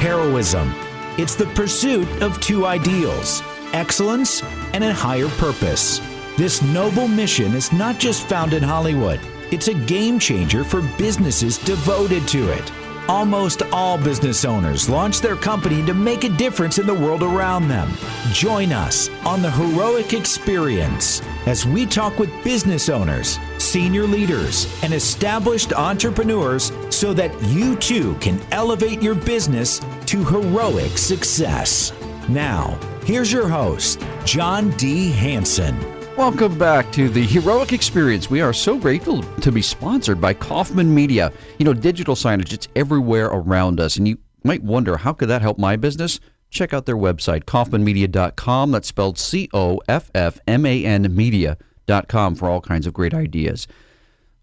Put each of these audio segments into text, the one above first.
heroism. It's the pursuit of two ideals, excellence and a higher purpose. This noble mission is not just found in Hollywood. It's a game changer for businesses devoted to it. Almost all business owners launch their company to make a difference in the world around them. Join us on the Heroic Experience as we talk with business owners, senior leaders, and established entrepreneurs so that you too can elevate your business to heroic success. Now, here's your host, John D. Hanson. Welcome back to the Heroic Experience. We are so grateful to be sponsored by Kaufman Media. You know, digital signage, it's everywhere around us. And you might wonder, how could that help my business? Check out their website, kaufmanmedia.com. That's spelled COFFMAN media.com for all kinds of great ideas.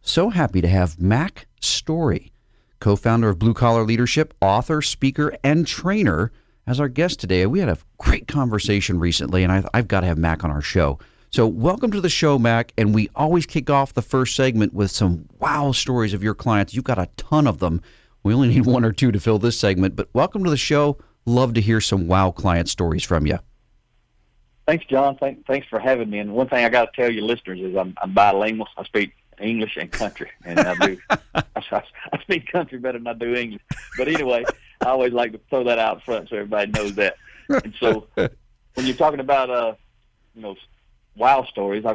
So happy to have Mack Story, co-founder of Blue Collar Leadership, author, speaker, and trainer, as our guest today. We had a great conversation recently, and I've got to have Mack on our show. So welcome to the show, Mack, and we always kick off the first segment with some wow stories of your clients. You've got a ton of them. We only need one or two to fill this segment, but welcome to the show. Love to hear some wow client stories from you. Thanks, John. Thanks for having me. And one thing I got to tell you listeners is I'm bilingual. I speak English and country, and I speak country better than I do English. But anyway, I always like to throw that out front so everybody knows that. And so when you're talking about, wow stories. I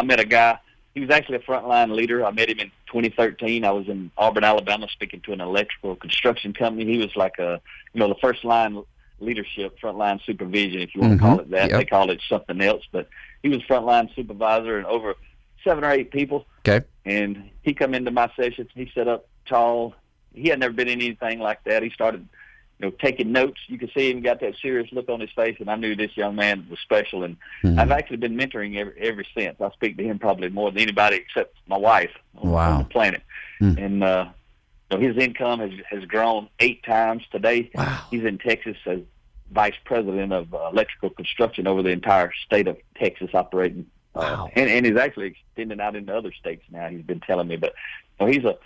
met a guy. He was actually a frontline leader. I met him in 2013. I was in Auburn, Alabama, speaking to an electrical construction company. He was like the first line leadership, frontline supervision, if you want to call it that. Yep. They call it something else, but he was frontline supervisor and over 7 or 8 people. Okay. And he come into my sessions. He set up tall. He had never been in anything like that. He started taking notes. You could see him got that serious look on his face, and I knew this young man was special. And I've actually been mentoring ever since. I speak to him probably more than anybody except my wife on the planet. And his income has grown 8 times. Today, he's in Texas as vice president of electrical construction over the entire state of Texas, operating. And he's actually extending out into other states now. He's been telling me, but he's a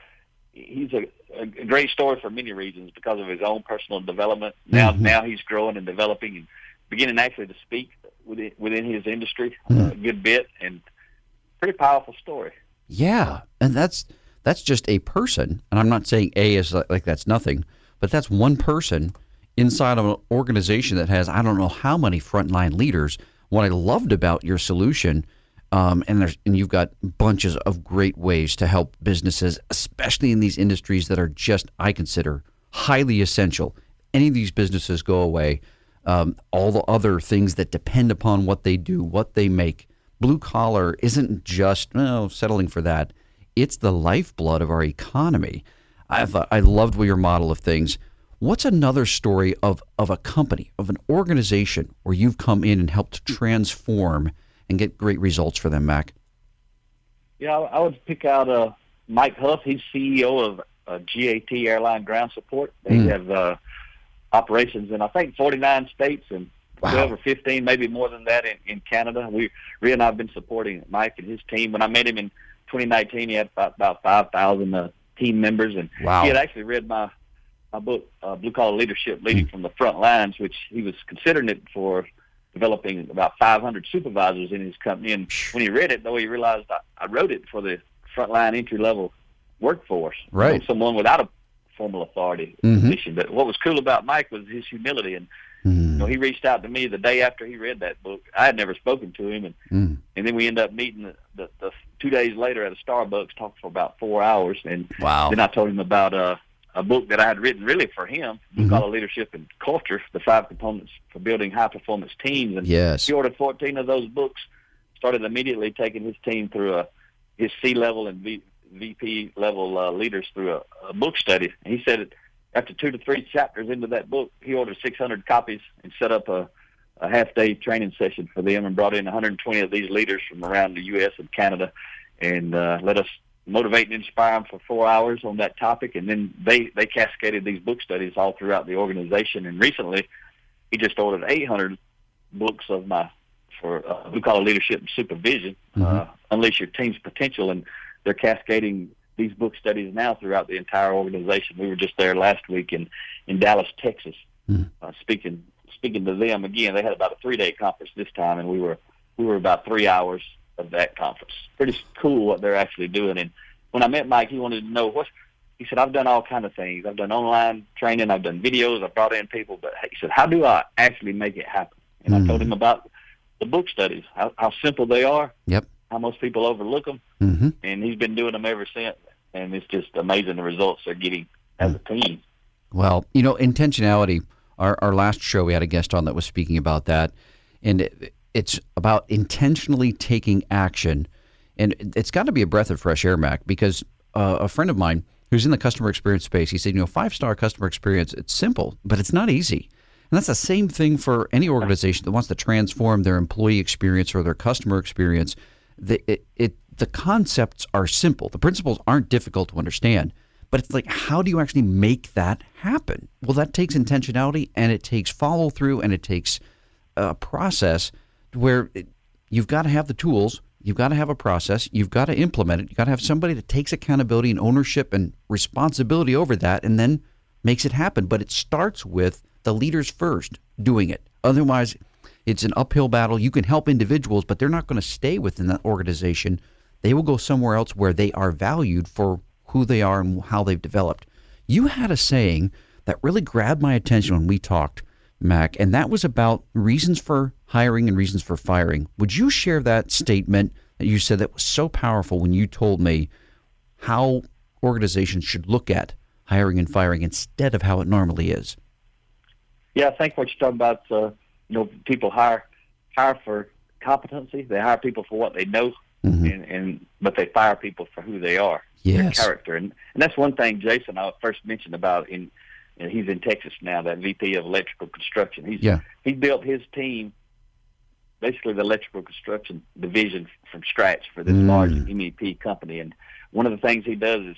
great story for many reasons because of his own personal development. Now he's growing and developing and beginning actually to speak within his industry a good bit, and pretty powerful story. Yeah, and that's just a person, and I'm not saying A is like that's nothing, but that's one person inside of an organization that has I don't know how many frontline leaders. What I loved about your solution, and you've got bunches of great ways to help businesses, especially in these industries that are just, I consider, highly essential. Any of these businesses go away, all the other things that depend upon what they do, what they make. Blue collar isn't just settling for that. It's the lifeblood of our economy. I loved your model of things. What's another story of a company, of an organization where you've come in and helped transform and get great results for them, Mack? Yeah, I would pick out Mike Huff. He's CEO of GAT Airline Ground Support. They have operations in, I think, 49 states and 12 or 15, maybe more than that in Canada. Rhea and I have been supporting Mike and his team. When I met him in 2019, he had about 5,000 team members, and he had actually read my book, Blue Collar Leadership, Leading from the Front Lines, which he was considering it for developing about 500 supervisors in his company. And when he read it, though, he realized I wrote it for the frontline entry-level workforce, right? Someone without a formal authority position. But what was cool about Mike was his humility. And he reached out to me the day after he read that book. I had never spoken to him, and then we ended up meeting the 2 days later at a Starbucks, talked for about 4 hours. And then I told him about a book that I had written really for him, Blue Collar Leadership and Culture, the 5 components for building high-performance teams. And he ordered 14 of those books, started immediately taking his team through his C-level and VP-level leaders through a book study. And he said after 2 to 3 chapters into that book, he ordered 600 copies and set up a half-day training session for them and brought in 120 of these leaders from around the U.S. and Canada and let us motivate and inspire them for 4 hours on that topic. And then they cascaded these book studies all throughout the organization. And recently, he just ordered 800 books for Blue Collar Leadership and Supervision, Unleash Your Team's Potential. And they're cascading these book studies now throughout the entire organization. We were just there last week, and in Dallas, Texas. Speaking to them again. They had about a 3-day conference this time, and we were about 3 hours of that conference. Pretty cool what they're actually doing. And when I met Mike, he wanted to know he said, I've done all kinds of things. I've done online training. I've done videos. I've brought in people. But he said, how do I actually make it happen? And I told him about the book studies, how simple they are, how most people overlook them. And he's been doing them ever since. And it's just amazing the results they're getting as a team. Well, intentionality, our last show, we had a guest on that was speaking about that. And it's about intentionally taking action. And it's got to be a breath of fresh air, Mack, because a friend of mine who's in the customer experience space, he said, 5-star customer experience, it's simple, but it's not easy. And that's the same thing for any organization that wants to transform their employee experience or their customer experience. The concepts are simple. The principles aren't difficult to understand. But it's like, how do you actually make that happen? Well, that takes intentionality, and it takes follow through, and it takes a process where you've got to have the tools, you've got to have a process, you've got to implement it, you've got to have somebody that takes accountability and ownership and responsibility over that, and then makes it happen. But it starts with the leaders first doing it. Otherwise, it's an uphill battle. You can help individuals, but they're not going to stay within that organization. They will go somewhere else where they are valued for who they are and how they've developed. You had a saying that really grabbed my attention when we talked, Mack, and that was about reasons for hiring and reasons for firing. Would you share that statement that you said that was so powerful when you told me how organizations should look at hiring and firing instead of how it normally is? Yeah, I think what you're talking about, people hire for competency. They hire people for what they know, but they fire people for who they are, their character. And that's one thing Jason I first mentioned about, and he's in Texas now, that VP of electrical construction. He built his team, basically the electrical construction division, from scratch for this large MEP company. And one of the things he does is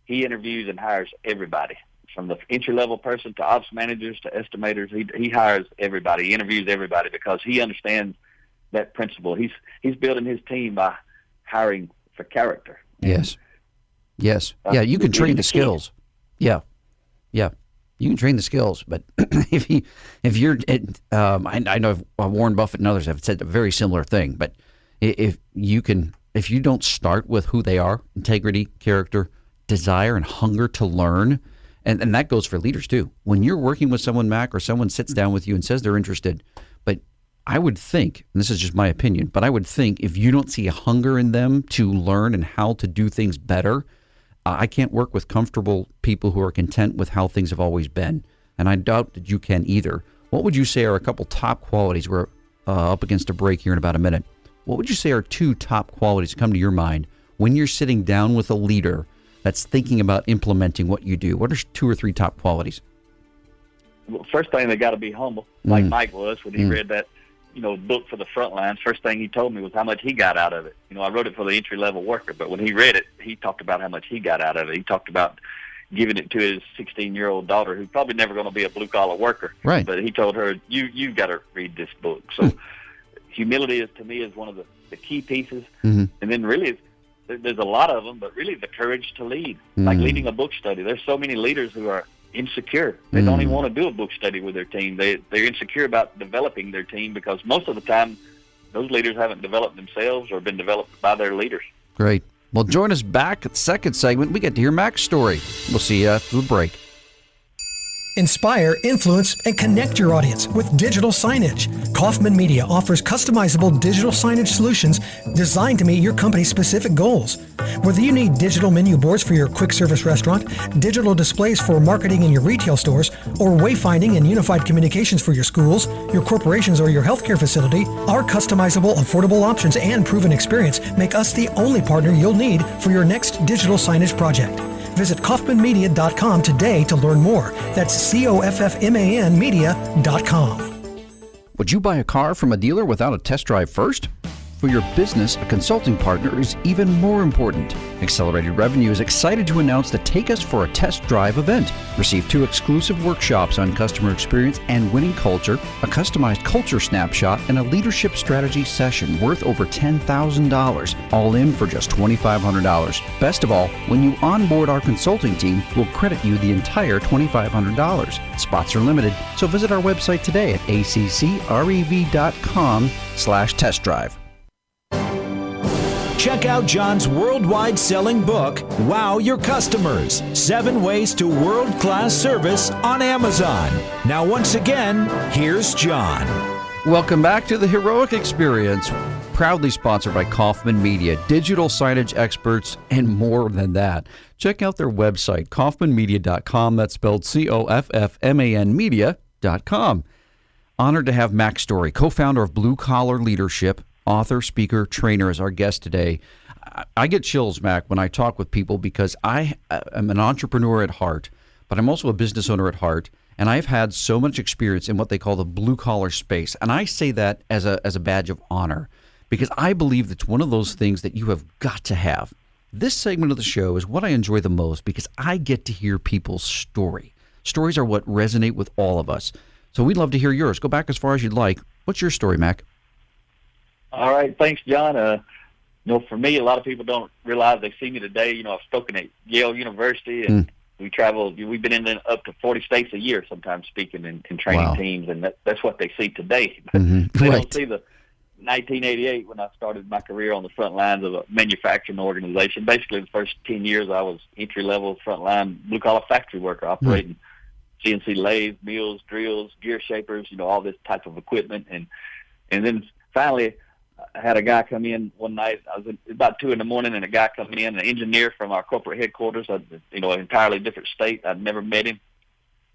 he interviews and hires everybody, from the entry-level person to ops managers to estimators. He hires everybody. He interviews everybody because he understands that principle. He's building his team by hiring for character. Yes. You can train the skills. Yeah. You can train the skills, but if you're, I know Warren Buffett and others have said a very similar thing. But if you don't start with who they are, integrity, character, desire, and hunger to learn. And that goes for leaders too. When you're working with someone, Mack, or someone sits down with you and says they're interested, but I would think, and this is just my opinion, but I would think if you don't see a hunger in them to learn and how to do things better, I can't work with comfortable people who are content with how things have always been. And I doubt that you can either. What would you say are a couple top qualities? We're up against a break here in about a minute. What would you say are 2 top qualities that come to your mind when you're sitting down with a leader that's thinking about implementing what you do? What are 2 or 3 top qualities? Well, first thing, they got to be humble, like Mike was when he read that, book for the front lines. First thing he told me was how much he got out of it. I wrote it for the entry-level worker, but when he read it, he talked about how much he got out of it. He talked about giving it to his 16-year-old daughter, who's probably never going to be a blue-collar worker. Right. But he told her, you got to read this book. So humility, to me, is one of the key pieces. And then really, there's a lot of them, but really the courage to lead, like leading a book study. There's so many leaders who are insecure. They don't even want to do a book study with their team. They're insecure about developing their team because most of the time those leaders haven't developed themselves or been developed by their leaders. Great. Well, join us back at the second segment. We get to hear Mack's story. We'll see you after the break. Inspire, influence, and connect your audience with digital signage. Kaufman Media offers customizable digital signage solutions designed to meet your company's specific goals. Whether you need digital menu boards for your quick service restaurant, digital displays for marketing in your retail stores, or wayfinding and unified communications for your schools, your corporations, or your healthcare facility, our customizable, affordable options and proven experience make us the only partner you'll need for your next digital signage project. Visit kaufmanmedia.com today to learn more. That's COFFMAN media.com. Would you buy a car from a dealer without a test drive first? For your business, a consulting partner is even more important. Accelerated Revenue is excited to announce the Take Us for a Test Drive event. Receive 2 exclusive workshops on customer experience and winning culture, a customized culture snapshot, and a leadership strategy session worth over $10,000, all in for just $2,500. Best of all, when you onboard our consulting team, we'll credit you the entire $2,500. Spots are limited, so visit our website today at accrev.com/test drive. Check out John's worldwide selling book, Wow Your Customers, 7 Ways to World-Class Service on Amazon. Now, once again, here's John. Welcome back to the Heroic Experience, proudly sponsored by Kaufman Media, digital signage experts, and more than that. Check out their website, kaufmanmedia.com. That's spelled COFFMAN media.com. Honored to have Mack Story, co-founder of Blue Collar Leadership, author, speaker, trainer, as our guest today. I get chills, Mack, when I talk with people because I am an entrepreneur at heart, but I'm also a business owner at heart, and I've had so much experience in what they call the blue-collar space. And I say that as a badge of honor because I believe that's one of those things that you have got to have. This segment of the show is what I enjoy the most because I get to hear people's story. Stories are what resonate with all of us. So we'd love to hear yours. Go back as far as you'd like. What's your story, Mack? All right, thanks, John. For me, a lot of people don't realize they see me today. I've spoken at Yale University, and we travel. We've been in up to 40 states a year, sometimes speaking and training teams, and that's what they see today. But they don't see the 1988 when I started my career on the front lines of a manufacturing organization. Basically, the first 10 years, I was entry-level front-line blue-collar factory worker operating CNC lathes, mills, drills, gear shapers, all this type of equipment, and then finally. I had a guy come in one night. I was about 2 a.m, and a guy come in, an engineer from our corporate headquarters, an entirely different state. I'd never met him.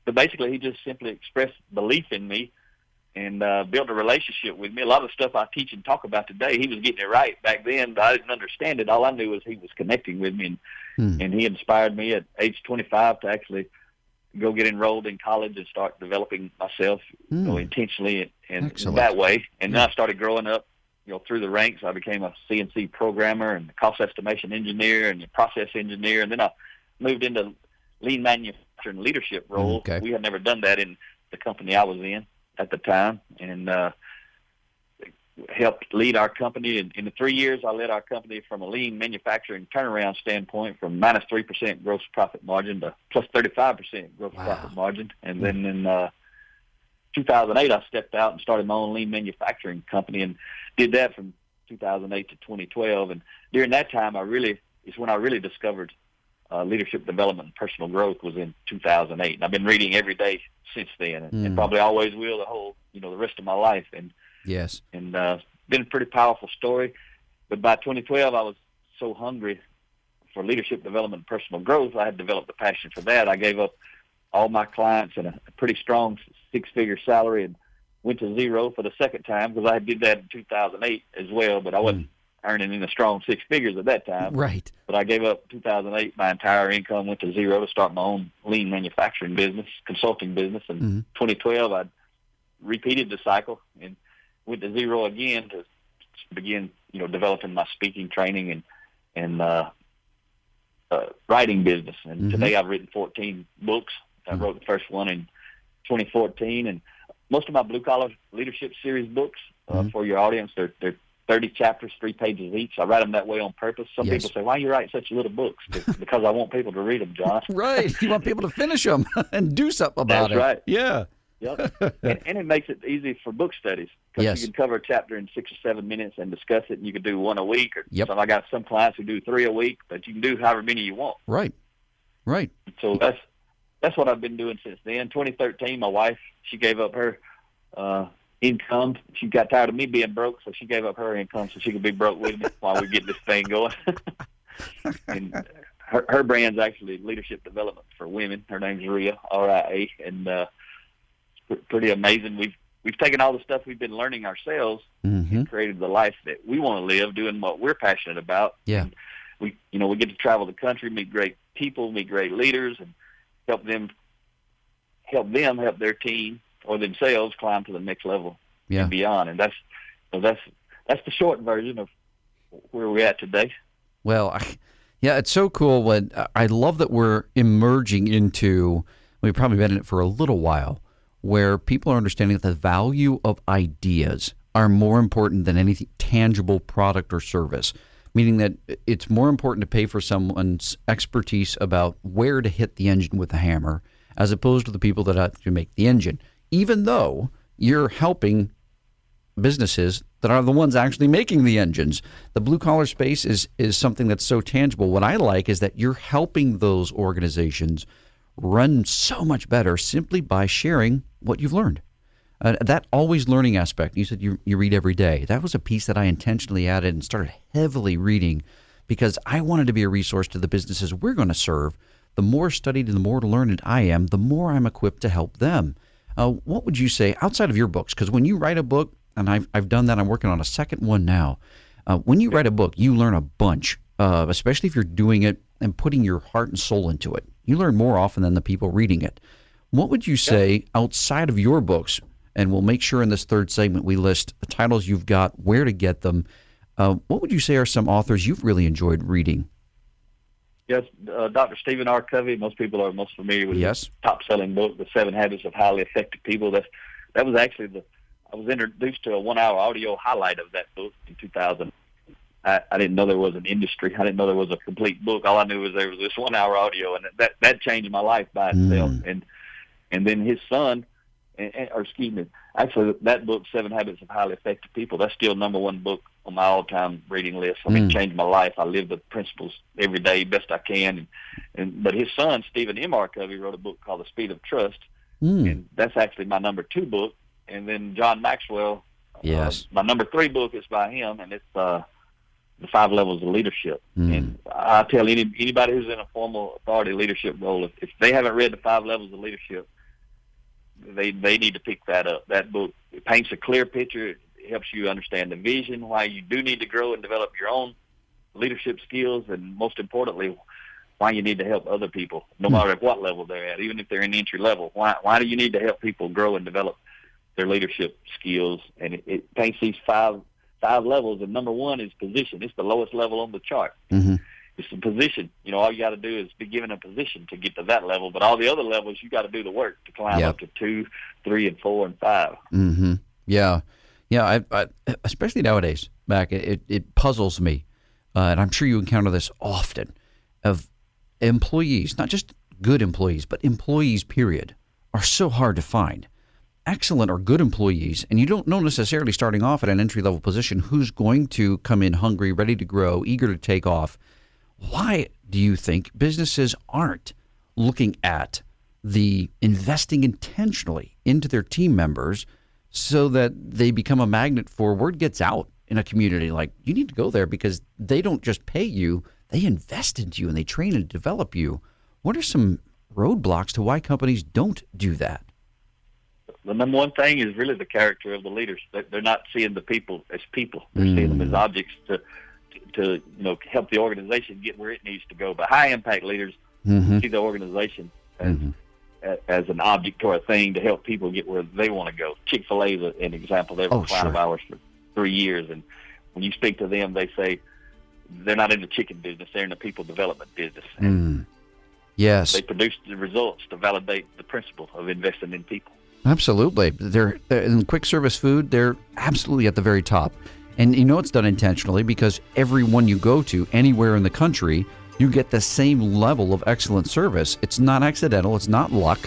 But basically, he just simply expressed belief in me and built a relationship with me. A lot of the stuff I teach and talk about today, he was getting it right back then, but I didn't understand it. All I knew was he was connecting with me, and he inspired me at age 25 to actually go get enrolled in college and start developing myself intentionally and that way. And then I started growing up. Through the ranks, I became a CNC programmer and a cost estimation engineer and a process engineer. And then I moved into lean manufacturing leadership role. Okay. We had never done that in the company I was in at the time, and helped lead our company. In the 3 years, I led our company from a lean manufacturing turnaround standpoint from minus 3% gross profit margin to plus 35% gross profit margin. And then in 2008, I stepped out and started my own lean manufacturing company and did that from 2008 to 2012. And during that time, it's when I really discovered leadership development and personal growth was in 2008. And I've been reading every day since then, and probably always will the rest of my life. And yes, and been a pretty powerful story. But by 2012, I was so hungry for leadership development and personal growth, I had developed a passion for that. I gave up all my clients and a pretty strong 6-figure salary and went to zero for the second time because I did that in 2008 as well, but I wasn't earning in the strong 6 figures at that time. Right. But I gave up 2008. My entire income went to zero to start my own lean manufacturing business, consulting business. And 2012, I repeated the cycle and went to zero again to begin, developing my speaking, training, and writing business. And today I've written 14 books. I wrote the first one in 2014, and most of my blue collar leadership series books for your audience, they're 30 chapters, 3 pages each. I write them that way on purpose. Some people say, "Why you write such little books?" Because I want people to read them, John. Right. You want people to finish them and do something about it. That's right. Yeah. Yep. and it makes it easy for book studies because you can cover a chapter in 6 or 7 minutes and discuss it, and you can do one a week. So I got some clients who do 3 a week, but you can do however many you want. Right. Right. So that's what I've been doing since then. 2013, my wife, she gave up her income. She got tired of me being broke, so she gave up her income so she could be broke with me while we get this thing going. And her brand's actually leadership development for women. Her name's Ria, R-I-A, and pretty amazing. We've taken all the stuff we've been learning ourselves and created the life that we want to live, doing what we're passionate about. Yeah. And we get to travel the country, meet great people, meet great leaders, and help them help their team or themselves climb to the next level and beyond. And that's that's the short version of where we're at today. Well, yeah, it's so cool. When I love that we're emerging into, we've probably been in it for a little while, where people are understanding that the value of ideas are more important than any tangible product or service, meaning that it's more important to pay for someone's expertise about where to hit the engine with the hammer as opposed to the people that actually make the engine, even though you're helping businesses that are the ones actually making the engines. The blue-collar space is something that's so tangible. What I like is that you're helping those organizations run so much better simply by sharing what you've learned. That always learning aspect, you said you read every day. That was a piece that I intentionally added and started heavily reading because I wanted to be a resource to the businesses we're going to serve. The more studied and the more learned I am, the more I'm equipped to help them. What would you say outside of your books? Because when you write a book, and I've done that, I'm working on a second one now. When you write a book, you learn a bunch, especially if you're doing it and putting your heart and soul into it. You learn more often than the people reading it. What would you say outside of your books? And we'll make sure in this third segment we list the titles you've got, where to get them. What would you say are some authors you've really enjoyed reading? Yes, Dr. Stephen R. Covey. Most people are most familiar with his top-selling book, The 7 Habits of Highly Effective People. That was actually I was introduced to a 1-hour audio highlight of that book in 2000. I didn't know there was an industry. I didn't know there was a complete book. All I knew was there was this 1-hour audio, and that changed my life by itself. And then his son, actually that book, 7 Habits of Highly Effective People, that's still number one book on my all-time reading list. I mean, it changed my life. I live the principles every day best I can. But his son, Stephen M. R. Covey, wrote a book called The Speed of Trust, and that's actually my number 2 book. And then John Maxwell, my number 3 book is by him, and it's The 5 Levels of Leadership. And I tell anybody who's in a formal authority leadership role, if they haven't read The 5 Levels of Leadership, they need to pick that up. That book, it paints a clear picture. It helps you understand the vision, why you do need to grow and develop your own leadership skills, and most importantly, why you need to help other people, no matter at what level they're at, even if they're in entry level. Why do you need to help people grow and develop their leadership skills? And it paints these five levels, and number 1 is position. It's the lowest level on the chart. It's the position. All you got to do is be given a position to get to that level, but all the other levels, you got to do the work to climb up to 2, 3, and 4, and 5. Yeah. I especially nowadays, Mack, it puzzles me, and I'm sure you encounter this often, of employees, not just good employees, but employees, period, are so hard to find. Excellent or good employees, and you don't know necessarily starting off at an entry-level position who's going to come in hungry, ready to grow, eager to take off. Why do you think businesses aren't looking at the investing intentionally into their team members so that they become a magnet for word gets out in a community? Like, you need to go there because they don't just pay you, they invest into you and they train and develop you. What are some roadblocks to why companies don't do that? The number one thing is really the character of the leaders. They're not seeing the people as people. They're seeing them as objects to help the organization get where it needs to go. But high impact leaders see the organization as an object or a thing to help people get where they want to go. Chick-fil-A is an example. They were a client of ours for 3 years, and when you speak to them, they say they're not in the chicken business; they're in the people development business. Yes, they produce the results to validate the principle of investing in people. Absolutely. They're in quick service food, they're absolutely at the very top. And it's done intentionally because everyone you go to anywhere in the country, you get the same level of excellent service. It's not accidental. It's not luck.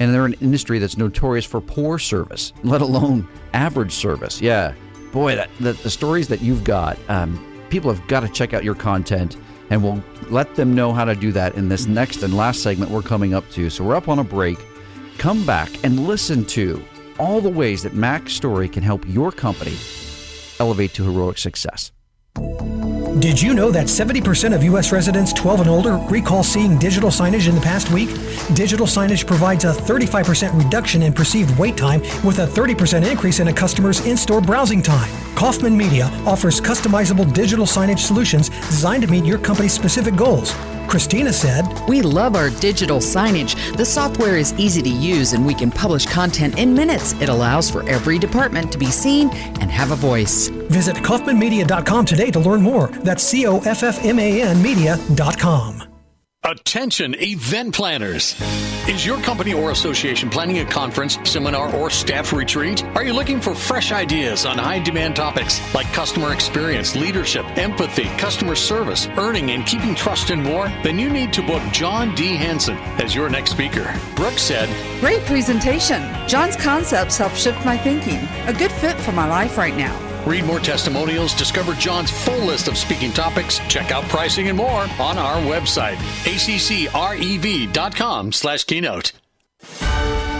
And they're an industry that's notorious for poor service, let alone average service. Yeah. Boy, the stories that you've got, people have got to check out your content, and we'll let them know how to do that in this next and last segment we're coming up to. So we're up on a break. Come back and listen to all the ways that Mack's story can help your company elevate to heroic success. Did you know that 70% of U.S. residents 12 and older recall seeing digital signage in the past week? Digital signage provides a 35% reduction in perceived wait time with a 30% increase in a customer's in-store browsing time. Kaufman Media offers customizable digital signage solutions designed to meet your company's specific goals. Christina said, We love our digital signage. The software is easy to use and we can publish content in minutes. It allows for every department to be seen and have a voice. Visit kaufmanmedia.com today to learn more. That's COFFMAN media.com. Attention event planners. Is your company or association planning a conference, seminar, or staff retreat? Are you looking for fresh ideas on high-demand topics like customer experience, leadership, empathy, customer service, earning and keeping trust, and more? Then you need to book John D. Hansen as your next speaker. Brooke said, Great presentation. John's concepts help shift my thinking. A good fit for my life right now. read more testimonials, discover John's full list of speaking topics, check out pricing and more on our website, accrev.com/keynote.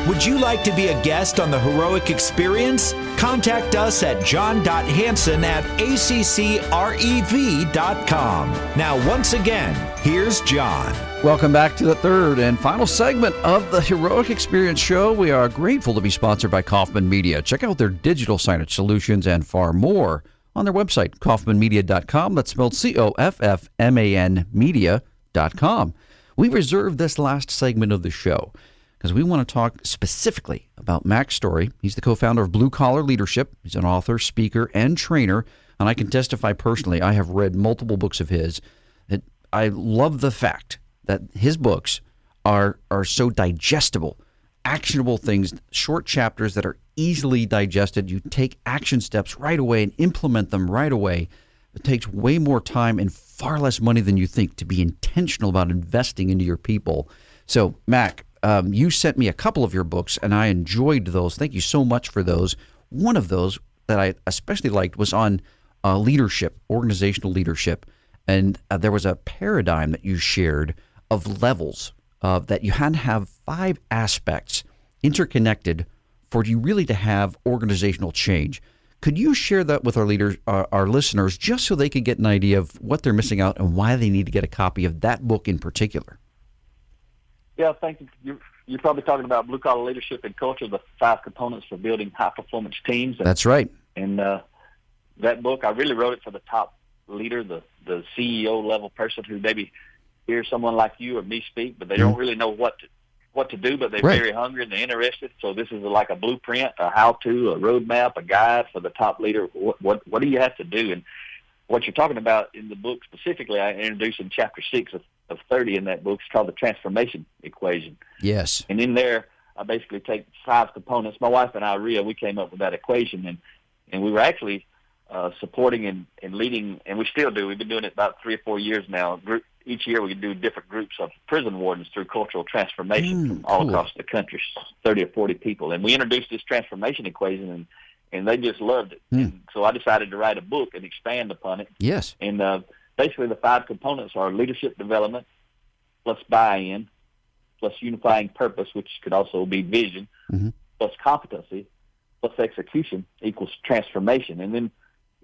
Would you like to be a guest on the Heroic Experience? Contact us at john.hansen@accrev.com. Now, once again, here's John. Welcome back to the third and final segment of the Heroic Experience Show. We are grateful to be sponsored by Kaufman Media. Check out their digital signage solutions and far more on their website, kaufmanmedia.com. That's spelled COFFMAN media.com. We reserved this last segment of the show because we want to talk specifically about Mack's story. He's the co-founder of Blue Collar Leadership. He's an author, speaker, and trainer. And I can testify personally, I have read multiple books of his. That I love the fact that his books are so digestible, actionable things, short chapters that are easily digested. You take action steps right away and implement them right away. It takes way more time and far less money than you think to be intentional about investing into your people. So, Mack, you sent me a couple of your books, and I enjoyed those. Thank you so much for those. One of those that I especially liked was on leadership, organizational leadership. And there was a paradigm that you shared of levels that you had to have 5 aspects interconnected for you really to have organizational change. Could you share that with our leaders, our listeners, just so they could get an idea of what they're missing out and why they need to get a copy of that book in particular? Yeah, thank you. You're probably talking about Blue Collar Leadership and Culture, the 5 components for building high-performance teams. That's right. And that book, I really wrote it for the top leader, the CEO-level person who maybe hears someone like you or me speak, but they don't really know what to do, but they're very hungry and they're interested. So this is like a blueprint, a how-to, a roadmap, a guide for the top leader. What do you have to do? And what you're talking about in the book specifically, I introduced in Chapter 6 of 30 in that book. It's called the transformation equation. Yes. And in there, I basically take 5 components. My wife and I, Rhea, we came up with that equation, and we were actually supporting and leading, and we still do. We've been doing it about 3 or 4 years now. Each year we do different groups of prison wardens through cultural transformation from all across the country, 30 or 40 people. And we introduced this transformation equation, and they just loved it. And so I decided to write a book and expand upon it. Yes. And basically the 5 components are leadership development, plus buy-in, plus unifying purpose, which could also be vision, plus competency, plus execution equals transformation. And then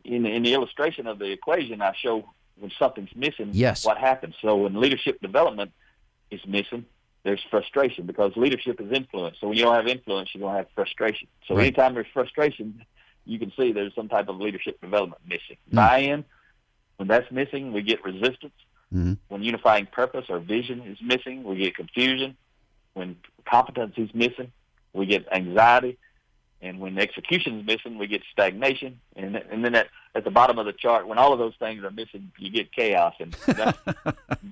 in the illustration of the equation, I show when something's missing, what happens. So when leadership development is missing, there's frustration because leadership is influence. So when you don't have influence, you're going to have frustration. So anytime there's frustration, you can see there's some type of leadership development missing. Buy-in, when that's missing, we get resistance. When unifying purpose or vision is missing, we get confusion. When competency is missing, we get anxiety. And when execution is missing, we get stagnation. And then at the bottom of the chart, when all of those things are missing, you get chaos. And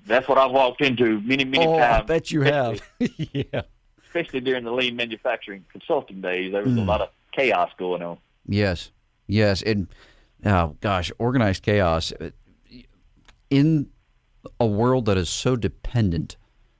that's what I've walked into many times. I bet you have. Yeah. Especially during the lean manufacturing consulting days, there was a lot of chaos going on. Yes. And, organized chaos. In a world that is so dependent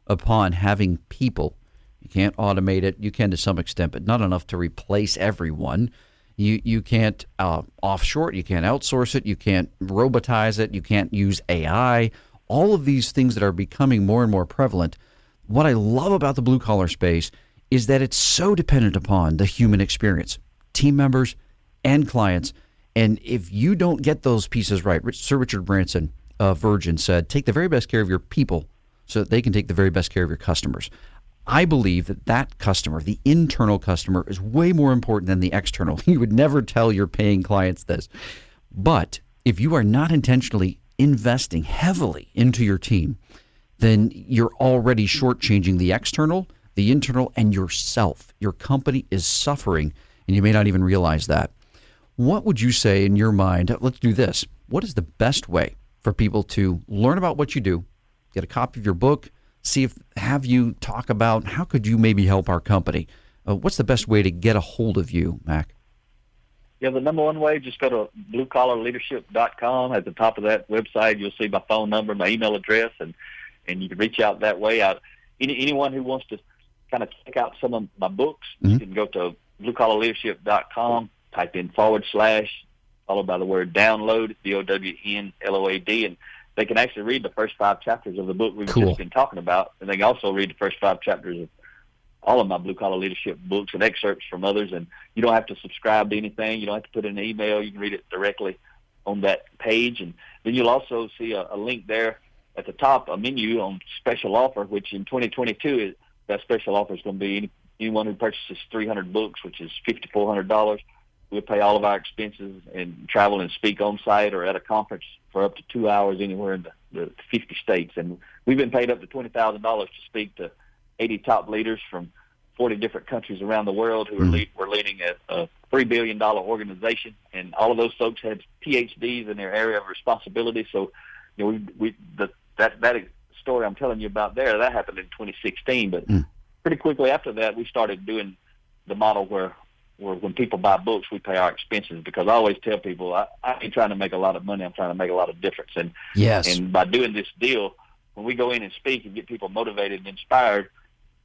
upon having people, you can't automate it. You can to some extent, but not enough to replace everyone. You can't offshore it. You can't outsource it. You can't robotize it. You can't use AI. All of these things that are becoming more and more prevalent. What I love about the blue collar space is that it's so dependent upon the human experience, team members and clients. And if you don't get those pieces right, Sir Richard Branson of Virgin said, take the very best care of your people so that they can take the very best care of your customers. I believe that customer, the internal customer, is way more important than the external. You would never tell your paying clients this. But if you are not intentionally investing heavily into your team, then you're already shortchanging the external, the internal, and yourself. Your company is suffering, and you may not even realize that. What would you say in your mind? Let's do this. What is the best way for people to learn about what you do, get a copy of your book, have you talk about how could you maybe help our company? What's the best way to get a hold of you, Mack? Yeah, the number one way, just go to bluecollarleadership.com. At the top of that website, you'll see my phone number, my email address, and you can reach out that way. Anyone who wants to kind of check out some of my books, you can go to bluecollarleadership.com, type in / followed by the word download, DOWNLOAD, and they can actually read the first 5 chapters of the book we've just been talking about, and they can also read the first 5 chapters of all of my Blue Collar Leadership books and excerpts from others, and you don't have to subscribe to anything. You don't have to put in an email. You can read it directly on that page, and then you'll also see a link there at the top, a menu on special offer, which in 2022, that special offer is going to be anyone who purchases 300 books, which is $5,400. We'll pay all of our expenses and travel and speak on site or at a conference for up to 2 hours anywhere in the 50 states. And we've been paid up to $20,000 to speak to 80 top leaders from 40 different countries around the world who we're leading a $3 billion organization. And all of those folks had PhDs in their area of responsibility. So, that story I'm telling you about there, that happened in 2016. But pretty quickly after that, we started doing the model where when people buy books, we pay our expenses, because I always tell people I ain't trying to make a lot of money. I'm trying to make a lot of difference. And and by doing this deal, when we go in and speak and get people motivated and inspired,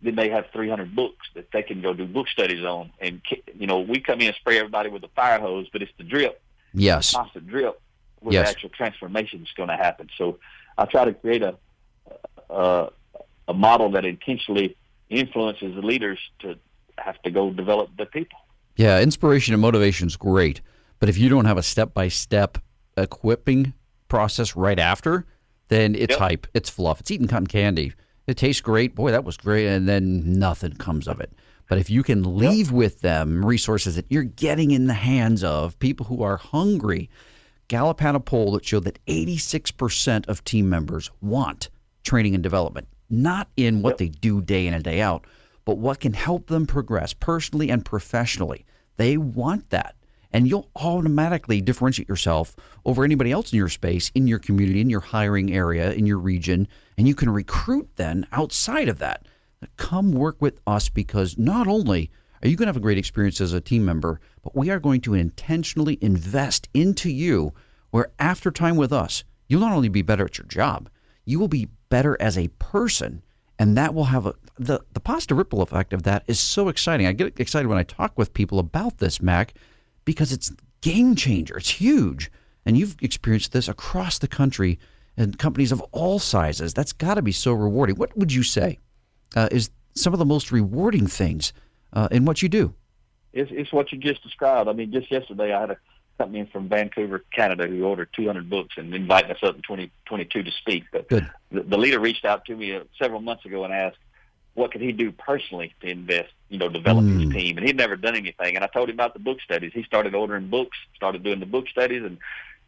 then they have 300 books that they can go do book studies on. And, we come in and spray everybody with a fire hose, but it's the drip, the constant drip, where the actual transformation is going to happen. So I try to create a model that intentionally influences the leaders to have to go develop the people. Yeah, inspiration and motivation is great, but if you don't have a step-by-step equipping process right after, then it's hype, it's fluff, it's eating cotton candy. It tastes great, boy, that was great, and then nothing comes of it. But if you can leave with them resources that you're getting in the hands of people who are hungry. Gallup had a poll that showed that 86% of team members want training and development, not in what they do day in and day out, but what can help them progress personally and professionally. They want that. And you'll automatically differentiate yourself over anybody else in your space, in your community, in your hiring area, in your region, and you can recruit then outside of that. Come work with us, because not only are you going to have a great experience as a team member, but we are going to intentionally invest into you, where after time with us, you'll not only be better at your job, you will be better as a person. And that will have the positive ripple effect of that is so exciting. I get excited when I talk with people about this, Mack, because it's game changer. It's huge. And you've experienced this across the country and companies of all sizes. That's got to be so rewarding. What would you say is some of the most rewarding things in what you do? It's what you just described. I mean, just yesterday I had a company from Vancouver, Canada, who ordered 200 books and invited us up in 2022 to speak. But the leader reached out to me several months ago and asked, what could he do personally to invest, develop his team? And he'd never done anything. And I told him about the book studies. He started ordering books, started doing the book studies, and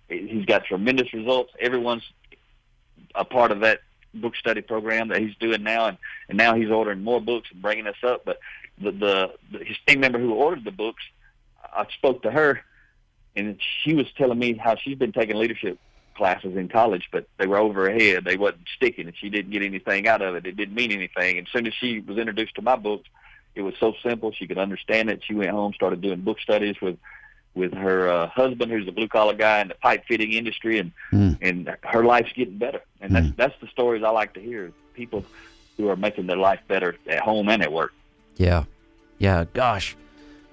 he's got tremendous results. Everyone's a part of that book study program that he's doing now, and now he's ordering more books and bringing us up. But his team member who ordered the books, I spoke to her, and she was telling me how she's been taking leadership classes in college, but they were over her head. They wasn't sticking, and she didn't get anything out of it. It didn't mean anything. And as soon as she was introduced to my books, it was so simple. She could understand it. She went home, started doing book studies with her husband, who's a blue-collar guy in the pipe fitting industry, and her life's getting better. And that's the stories I like to hear, people who are making their life better at home and at work. Yeah. Gosh,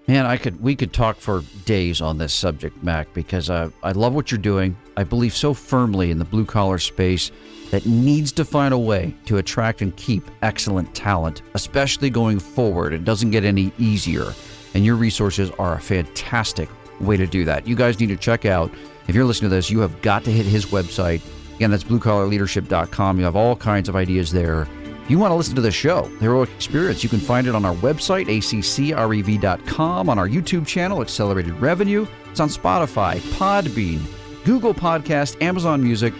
man, we could talk for days on this subject, Mack, because I love what you're doing. I believe so firmly in the blue-collar space that needs to find a way to attract and keep excellent talent, especially going forward. It doesn't get any easier, and your resources are a fantastic way to do that. You guys need to check out, if you're listening to this, you have got to hit his website. Again, that's bluecollarleadership.com. You have all kinds of ideas there. If you want to listen to the show, The Heroic Experience, you can find it on our website, accrev.com, on our YouTube channel, Accelerated Revenue. It's on Spotify, Podbean, Google Podcast, Amazon Music.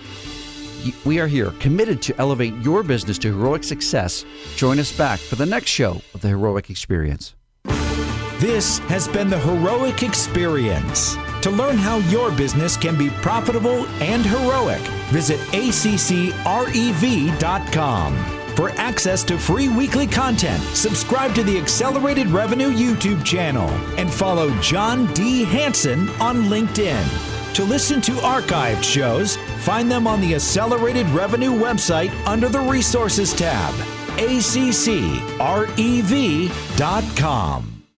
We are here, committed to elevate your business to heroic success. Join us back for the next show of The Heroic Experience. This has been The Heroic Experience. To learn how your business can be profitable and heroic, visit accrev.com. For access to free weekly content, subscribe to the Accelerated Revenue YouTube channel and follow John D. Hanson on LinkedIn. To listen to archived shows, find them on the Accelerated Revenue website under the Resources tab, accrev.com.